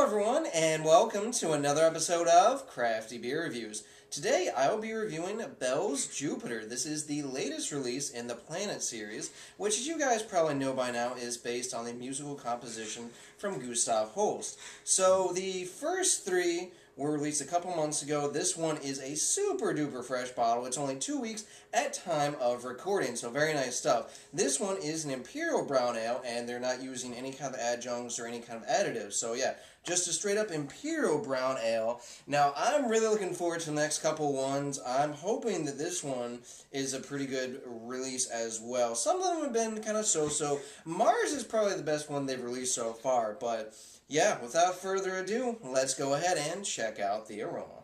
everyone, and welcome to another episode of Crafty Beer Reviews. Today I will be reviewing Bell's Jupiter. This is the latest release in the Planet series, which as you guys probably know by now is based on the musical composition from Gustav Holst. So the first three were released a couple months ago. This one is a super duper fresh bottle. It's only 2 weeks at time of recording, so very nice stuff. This one is an Imperial brown ale, and they're not using any kind of adjuncts or any kind of additives. So yeah, just a straight up Imperial brown ale. Now I'm really looking forward to the next couple ones. I'm hoping that this one is a pretty good release as well. Some of them have been kind of so-so. Mars is probably the best one they've released so far, but yeah, without further ado, let's go ahead and check out the aroma.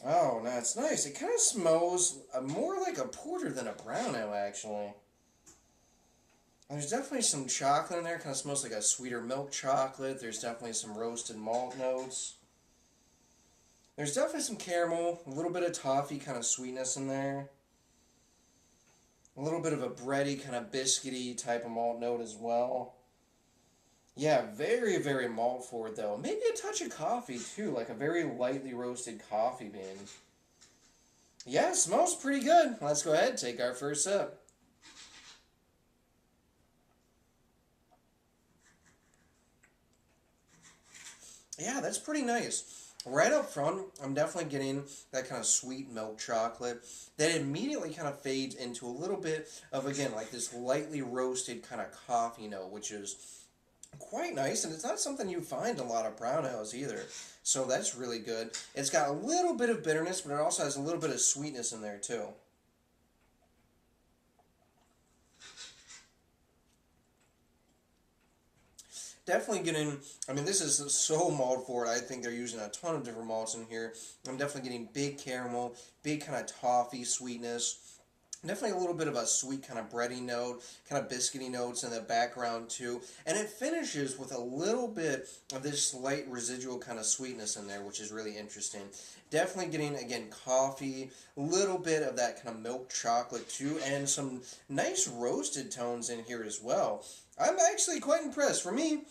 Oh, that's nice. It kind of smells more like a porter than a brown ale, actually. There's definitely some chocolate in there. Kind of smells like a sweeter milk chocolate. There's definitely some roasted malt notes. There's definitely some caramel, a little bit of toffee kind of sweetness in there. A little bit of a bready, kind of biscuity type of malt note as well. Yeah, very, very malt forward though. Maybe a touch of coffee too, like a very lightly roasted coffee bean. Yeah, it smells pretty good. Let's go ahead and take our first sip. Yeah, that's pretty nice. Right up front, I'm definitely getting that kind of sweet milk chocolate that immediately kind of fades into a little bit of, again, like this lightly roasted kind of coffee note, which is quite nice, and it's not something you find in a lot of brown ales either. So that's really good. It's got a little bit of bitterness, but it also has a little bit of sweetness in there too. Definitely getting, I mean, this is so malt forward. I think they're using a ton of different malts in here. I'm definitely getting big caramel, big kind of toffee sweetness. Definitely a little bit of a sweet kind of bready note, kind of biscuity notes in the background too. And it finishes with a little bit of this slight residual kind of sweetness in there, which is really interesting. Definitely getting, again, coffee, a little bit of that kind of milk chocolate too, and some nice roasted tones in here as well. I'm actually quite impressed. For me,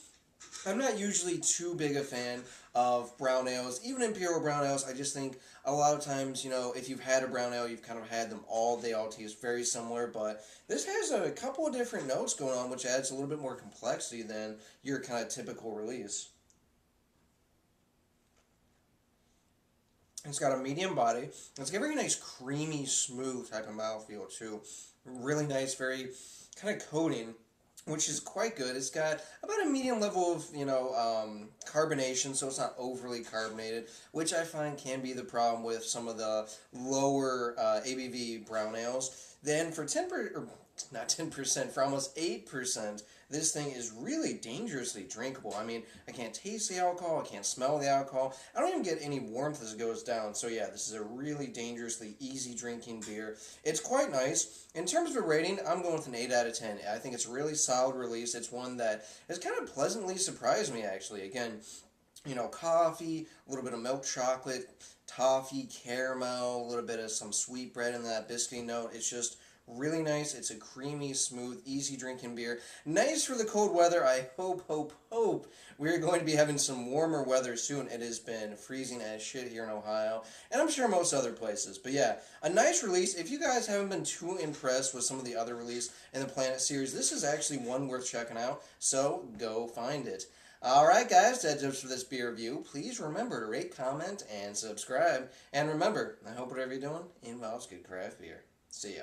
I'm not usually too big a fan of brown ales, even Imperial brown ales. I just think a lot of times, you know, if you've had a brown ale, you've kind of had them all. They all taste very similar, but this has a couple of different notes going on, which adds a little bit more complexity than your kind of typical release. It's got a medium body. It's got a very nice, creamy, smooth type of mouthfeel, too. Really nice, very kind of coating, which is quite good. It's got about a medium level of, carbonation, so it's not overly carbonated, which I find can be the problem with some of the lower ABV brown ales. Then for 10%, or not 10%, for almost 8%, this thing is really dangerously drinkable. I mean, I can't taste the alcohol, I can't smell the alcohol, I don't even get any warmth as it goes down. So yeah, this is a really dangerously easy drinking beer. It's quite nice. In terms of a rating, I'm going with an 8 out of 10. I think it's a really solid release. It's one that has kind of pleasantly surprised me, actually. Again, coffee, a little bit of milk chocolate, toffee, caramel, a little bit of some sweet bread in that biscuity note. It's just really nice. It's a creamy, smooth, easy drinking beer. Nice for the cold weather. I hope we're going to be having some warmer weather soon. It has been freezing as shit here in Ohio, and I'm sure most other places. But yeah, a nice release. If you guys haven't been too impressed with some of the other release in the Planet series, this is actually one worth checking out, so go find it. Alright guys, that's it for this beer review. Please remember to rate, comment, and subscribe. And remember, I hope whatever you're doing involves good craft beer. See ya.